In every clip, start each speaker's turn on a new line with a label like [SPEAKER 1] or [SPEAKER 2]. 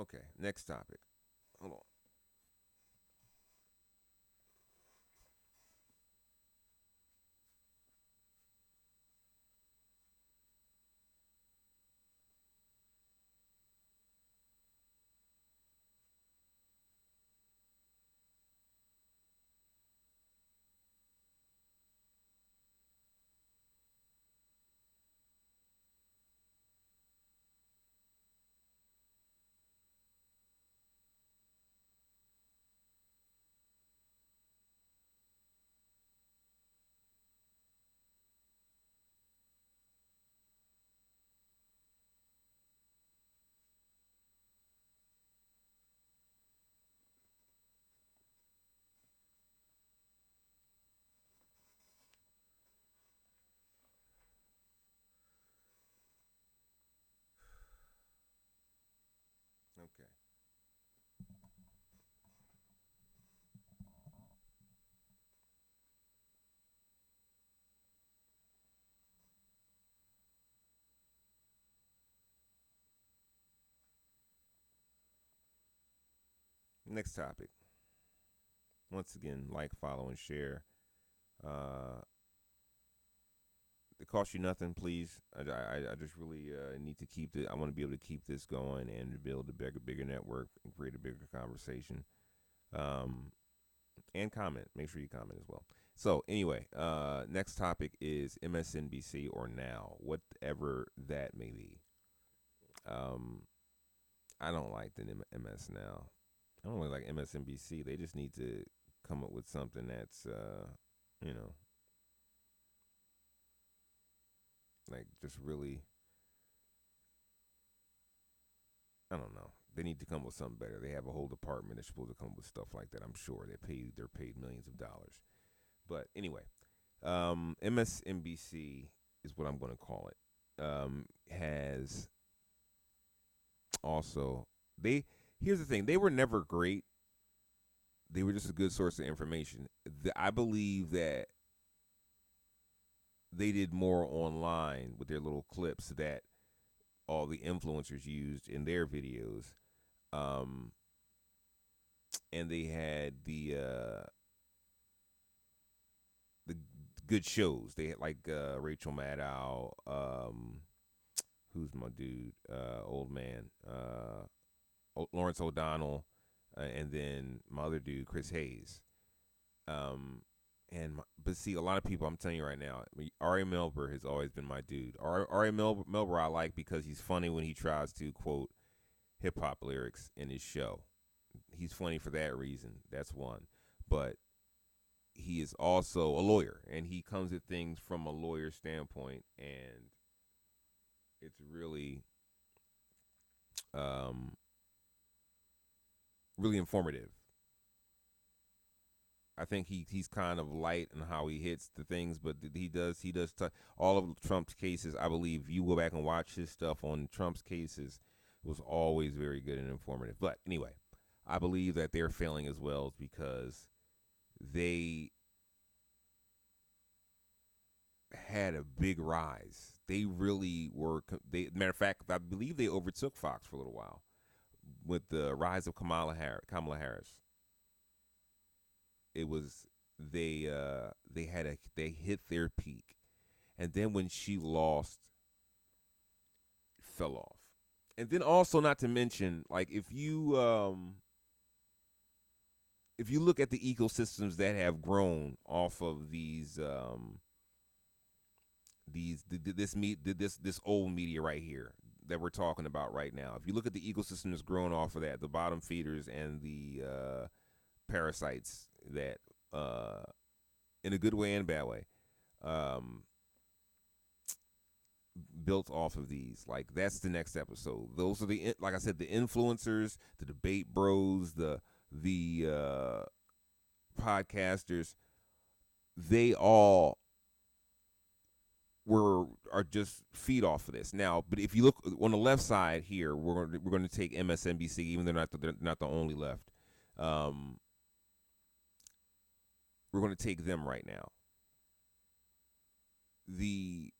[SPEAKER 1] Okay, next topic. Hold on. Okay. Next topic. Once again, like, follow, and share. Uh, it costs you nothing, please. I just really need to keep it. I want to be able to keep this going and build a bigger network and create a bigger conversation. Um, and comment. Make sure you comment as well. So anyway, next topic is MSNBC or Now, whatever that may be. Um, I don't like the MS Now. I don't really like MSNBC. They just need to come up with something that's, you know, like just really, I don't know. They need to come up with something better. They have a whole department that's supposed to come up with stuff like that. I'm sure they're paid millions of dollars. But anyway, MSNBC is what I'm going to call it. Has also they here's the thing, they were never great. They were just a good source of information. I believe that they did more online with their little clips that all the influencers used in their videos. Um, and they had the good shows. They had like Rachel Maddow, who's my dude, old man, Lawrence O'Donnell, and then my other dude, Chris Hayes. Um, but see, a lot of people, I'm telling you right now, Ari Melber has always been my dude. Ari Melber I like because he's funny when he tries to quote hip hop lyrics in his show. He's funny for that reason. That's one. But he is also a lawyer, and he comes at things from a lawyer standpoint, and it's really, um, really informative. I think he's kind of light in how he hits the things, but all of Trump's cases. I believe you go back and watch his stuff on Trump's cases, it was always very good and informative. But anyway, I believe that they're failing as well because they had a big rise. They really were. Matter of fact, I believe they overtook Fox for a little while with the rise of Kamala Harris. It was they hit their peak, and then when she lost, fell off. And then also, not to mention, like if you look at the ecosystems that have grown off of this old media right here that we're talking about right now. If you look at the ecosystem that's grown off of that, the bottom feeders and the parasites that, in a good way and bad way, um, built off of these. Like that's the next episode. Those are like I said, the influencers, the debate bros, the podcasters. They all are just feed off of this now. But if you look on the left side here, we're going to take MSNBC, even though they're not the only left. Um, we're going to take them right now. The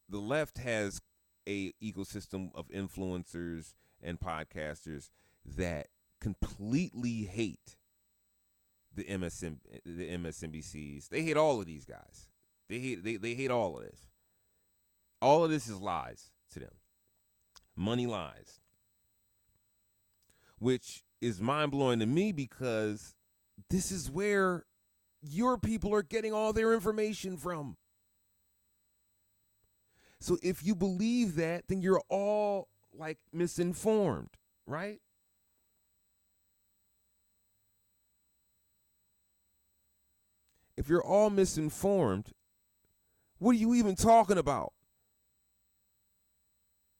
[SPEAKER 1] the left has a ecosystem of influencers and podcasters that completely hate the MSNBCs. They hate all of these guys. They hate all of this. All of this is lies to them. Money lies. Which is mind-blowing to me because this is where your people are getting all their information from. So if you believe that, then you're all like misinformed, right? If you're all misinformed, what are you even talking about?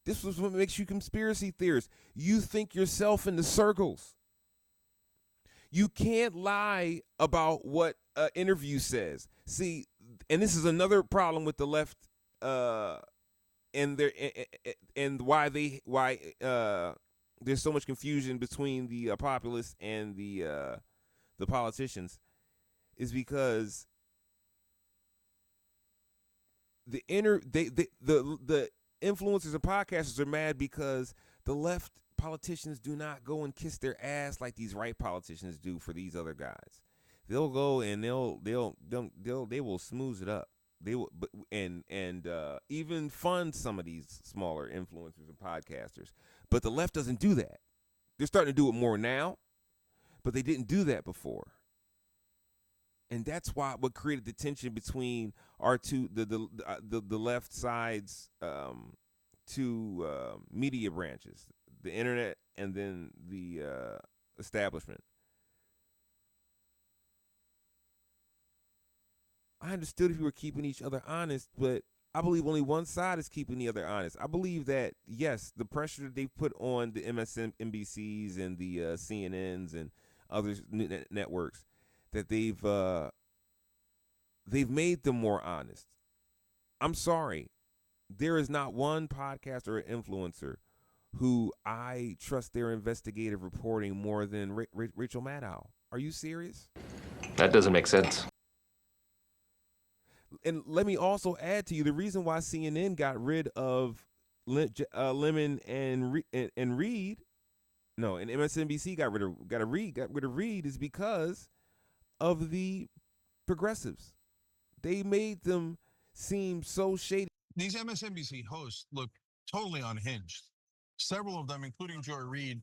[SPEAKER 1] This is what makes you conspiracy theorists. You think yourself into circles. You can't lie about what an interview says. See, and this is another problem with the left, and their and why there's so much confusion between the populace and the politicians, is because the influencers and podcasters are mad because the left politicians do not go and kiss their ass like these right politicians do for these other guys. They'll go and they will smooth it up. They will and even fund some of these smaller influencers and podcasters. But the left doesn't do that. They're starting to do it more now, but they didn't do that before. And that's what created the tension between our the left side's two media branches, the internet and then the establishment. I understood if you were keeping each other honest, but I believe only one side is keeping the other honest. I believe that, yes, the pressure that they put on the MSNBCs and the CNNs and other networks, that they've made them more honest. I'm sorry. There is not one podcaster or influencer who I trust their investigative reporting more than Rachel Maddow. Are you serious?
[SPEAKER 2] That doesn't make sense.
[SPEAKER 1] And let me also add to you, the reason why CNN got rid of Lemon and Reed, and MSNBC got rid of Reed is because of the progressives. They made them seem so shady.
[SPEAKER 3] These MSNBC hosts look totally unhinged. Several of them, including Joy Reid,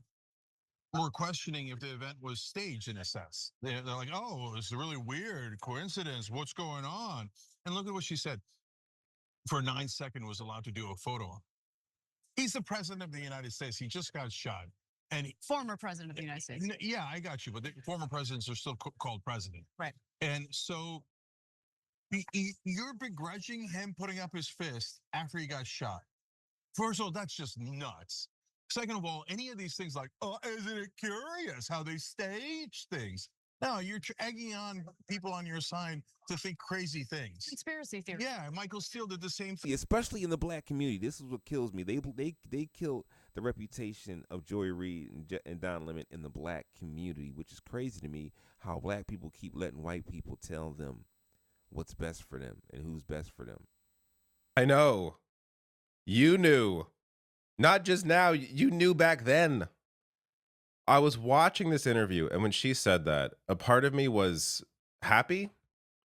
[SPEAKER 3] were questioning if the event was staged in a sense. They're like, oh, it's a really weird coincidence. What's going on? And look at what she said. For 9 seconds was allowed to do a photo. He's the president of the United States. He just got shot. And
[SPEAKER 4] former president of the United States.
[SPEAKER 3] Yeah, I got you. But the former presidents are still called president.
[SPEAKER 4] Right.
[SPEAKER 3] And so you're begrudging him putting up his fist after he got shot. First of all, that's just nuts. Second of all, any of these things like, oh, isn't it curious how they stage things? No, you're egging on people on your side to think crazy things.
[SPEAKER 4] Conspiracy theory.
[SPEAKER 3] Yeah, Michael Steele did the same thing.
[SPEAKER 1] Especially in the black community. This is what kills me. They killed the reputation of Joy Reid and Don Lemon in the black community, which is crazy to me, how black people keep letting white people tell them what's best for them and who's best for them.
[SPEAKER 5] I know. You knew. Not just now, you knew back then. I was watching this interview, and when she said that, a part of me was happy.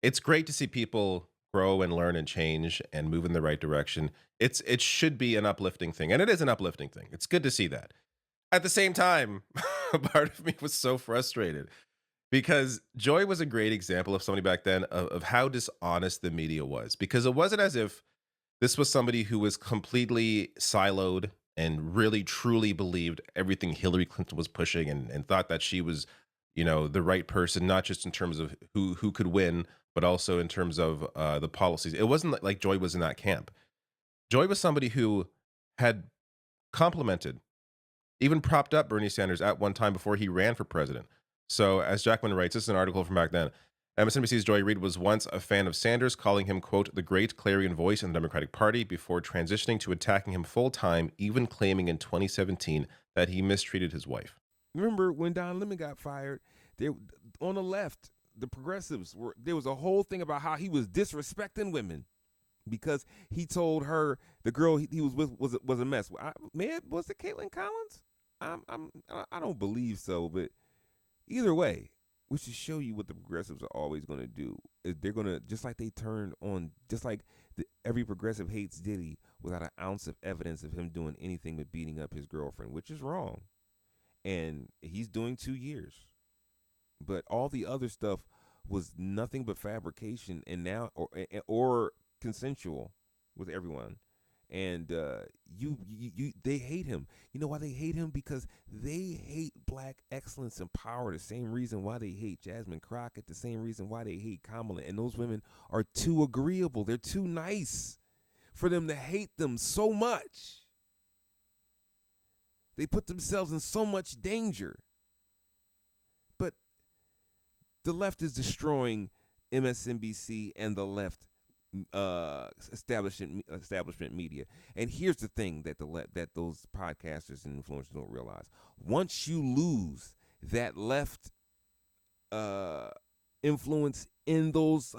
[SPEAKER 5] It's great to see people grow and learn and change and move in the right direction. It should be an uplifting thing, and it is an uplifting thing. It's good to see that. At the same time, a part of me was so frustrated because Joy was a great example of somebody back then of how dishonest the media was, because it wasn't as if this was somebody who was completely siloed and really truly believed everything Hillary Clinton was pushing and thought that she was, the right person, not just in terms of who could win, but also in terms of the policies. It wasn't like Joy was in that camp. Joy was somebody who had complimented, even propped up Bernie Sanders at one time before he ran for president. So as Jackman writes, this is an article from back then, MSNBC's Joy Reid was once a fan of Sanders, calling him, quote, the great clarion voice in the Democratic Party before transitioning to attacking him full-time, even claiming in 2017 that he mistreated his wife.
[SPEAKER 1] Remember when Don Lemon got fired, on the left, the progressives, there was a whole thing about how he was disrespecting women because he told her the girl he was with was a mess. Man, was it Caitlin Collins? I don't believe so, but either way, which should show you what the progressives are always going to do. Is they're going to, just like they turned on, just like every progressive hates Diddy without an ounce of evidence of him doing anything but beating up his girlfriend, which is wrong. And he's doing 2 years. But all the other stuff was nothing but fabrication, and now or consensual with everyone. And they hate him. You know why they hate him? Because they hate black excellence and power. The same reason why they hate Jasmine Crockett. The same reason why they hate Kamala. And those women are too agreeable. They're too nice for them to hate them so much. They put themselves in so much danger. But the left is destroying MSNBC and the left establishment media. And here's the thing that that those podcasters and influencers don't realize: once you lose that left influence in those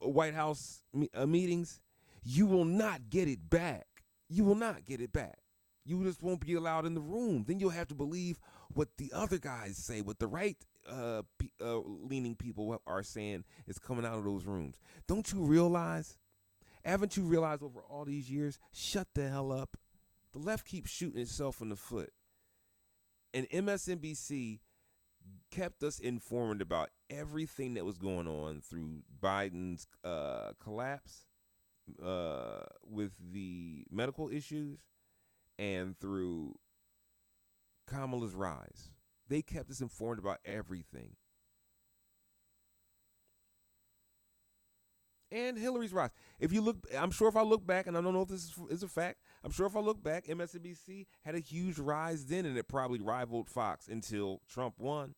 [SPEAKER 1] White House meetings, you will not get it back. You will not get it back. You just won't be allowed in the room. Then you'll have to believe what the other guys say, what the right leaning people are saying is coming out of those rooms. Don't you realize? Haven't you realized over all these years? Shut the hell up. The left keeps shooting itself in the foot. And MSNBC kept us informed about everything that was going on through Biden's collapse with the medical issues and through Kamala's rise. They kept us informed about everything. And Hillary's rise. If you look, I'm sure if I look back, and I don't know if this is a fact, I'm sure if I look back, MSNBC had a huge rise then, and it probably rivaled Fox until Trump won.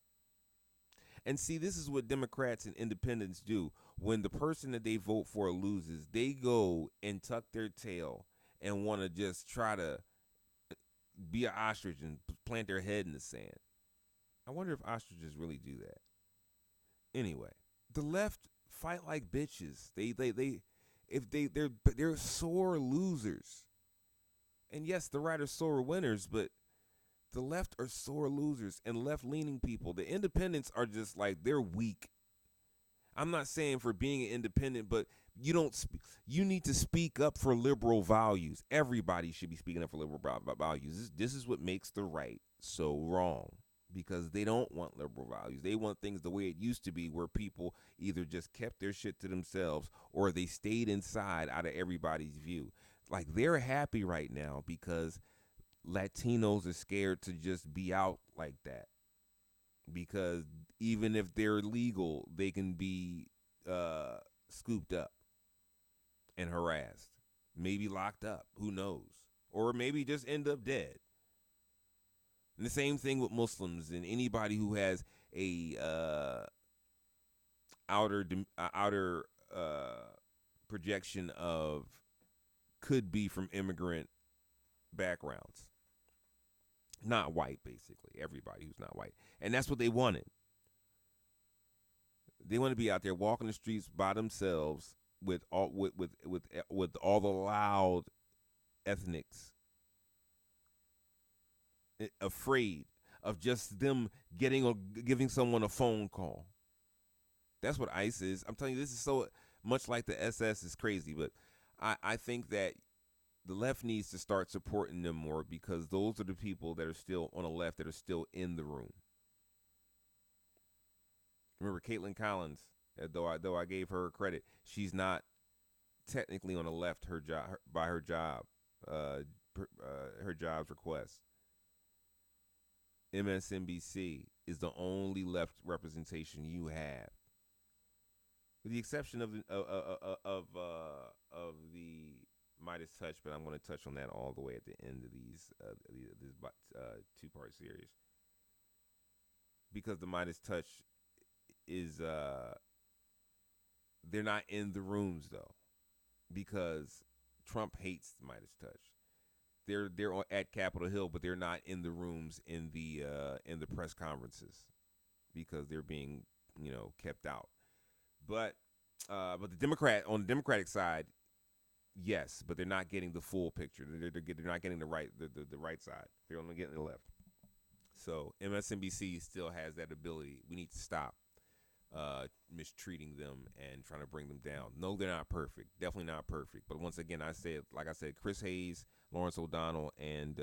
[SPEAKER 1] And see, this is what Democrats and independents do. When the person that they vote for loses, they go and tuck their tail and want to just try to be an ostrich and plant their head in the sand. I wonder if ostriches really do that. Anyway, the left fight like bitches. They're sore losers. And yes, the right are sore winners, but the left are sore losers and left-leaning people. The independents are just like, they're weak. I'm not saying for being an independent, but you need to speak up for liberal values. Everybody should be speaking up for liberal values. This is what makes the right so wrong, because they don't want liberal values. They want things the way it used to be, where people either just kept their shit to themselves or they stayed inside out of everybody's view. Like, they're happy right now because Latinos are scared to just be out like that, because even if they're legal, they can be scooped up and harassed, maybe locked up, who knows, or maybe just end up dead. And the same thing with Muslims and anybody who has a outer projection of could be from immigrant backgrounds. Not white, basically. Everybody who's not white. And that's what they wanted. They want to be out there walking the streets by themselves with all the loud ethnics, afraid of just them giving someone a phone call. That's what ICE is. I'm telling you, this is so much like the SS. Is crazy, but I think that the left needs to start supporting them more, because those are the people that are still on the left that are still in the room. Remember Caitlin Collins, though I gave her credit, she's not technically on the left. Her job's request. MSNBC is the only left representation you have, with the exception of the Midas Touch. But I'm going to touch on that all the way at the end of this 2-part series, because the Midas Touch is they're not in the rooms though, because Trump hates the Midas Touch. They're at Capitol Hill, but they're not in the rooms in the press conferences, because they're being kept out. But the Democratic side, yes, but they're not getting the full picture. They're not getting the right side. They're only getting the left. So MSNBC still has that ability. We need to stop mistreating them and trying to bring them down. No, they're not perfect. Definitely not perfect. But once again, like I said, Chris Hayes, Lawrence O'Donnell, and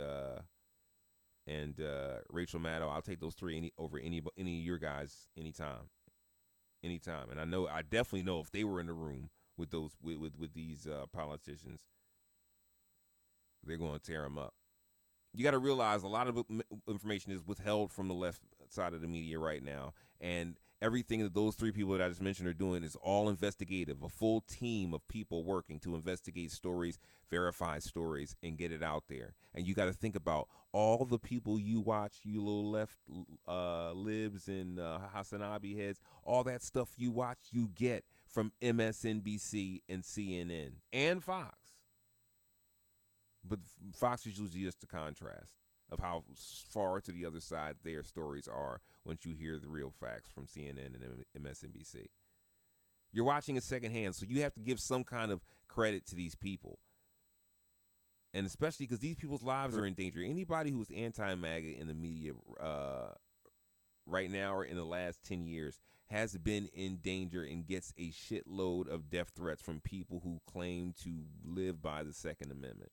[SPEAKER 1] Rachel Maddow. I'll take those three over any of your guys anytime. And I definitely know if they were in the room with these politicians, they're going to tear them up. You got to realize a lot of information is withheld from the left side of the media right now, and everything that those three people that I just mentioned are doing is all investigative. A full team of people working to investigate stories, verify stories, and get it out there. And you got to think about all the people you watch, you little left libs and Hassanabi heads, all that stuff you watch, you get from MSNBC and CNN and Fox. But Fox is usually just a contrast of how far to the other side their stories are once you hear the real facts from CNN and MSNBC. You're watching it secondhand, so you have to give some kind of credit to these people. And especially because these people's lives are in danger. Anybody who's anti-MAGA in the media right now or in the last 10 years has been in danger and gets a shitload of death threats from people who claim to live by the Second Amendment.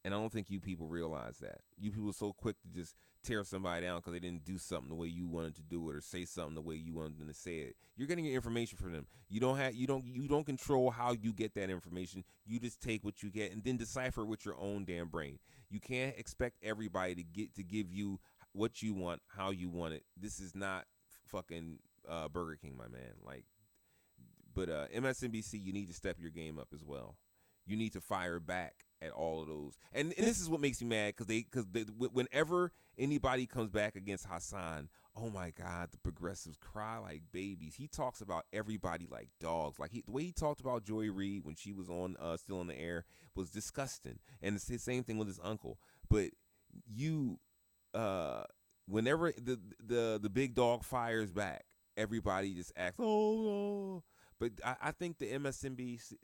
[SPEAKER 1] And I don't think you people realize that. You people are so quick to just tear somebody down because they didn't do something the way you wanted to do it or say something the way you wanted them to say it. You're getting your information from them. You don't control how you get that information. You just take what you get and then decipher it with your own damn brain. You can't expect everybody to give you what you want, how you want it. This is not fucking Burger King, my man. But MSNBC, you need to step your game up as well. You need to fire back at all of those, and this is what makes me mad because whenever anybody comes back against Hassan, oh my God, the progressives cry like babies. He talks about everybody like dogs. Like the way he talked about Joy Reid when she was on still in the air was disgusting, and it's the same thing with his uncle. But whenever the big dog fires back, everybody just acts oh. But I think the MSNBC,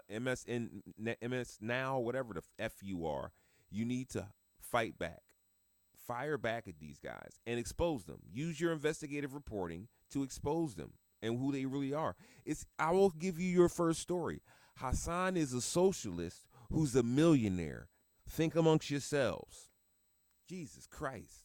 [SPEAKER 1] MS Now, whatever the F you are, you need to fight back. Fire back at these guys and expose them. Use your investigative reporting to expose them and who they really are. I will give you your first story. Hassan is a socialist who's a millionaire. Think amongst yourselves. Jesus Christ.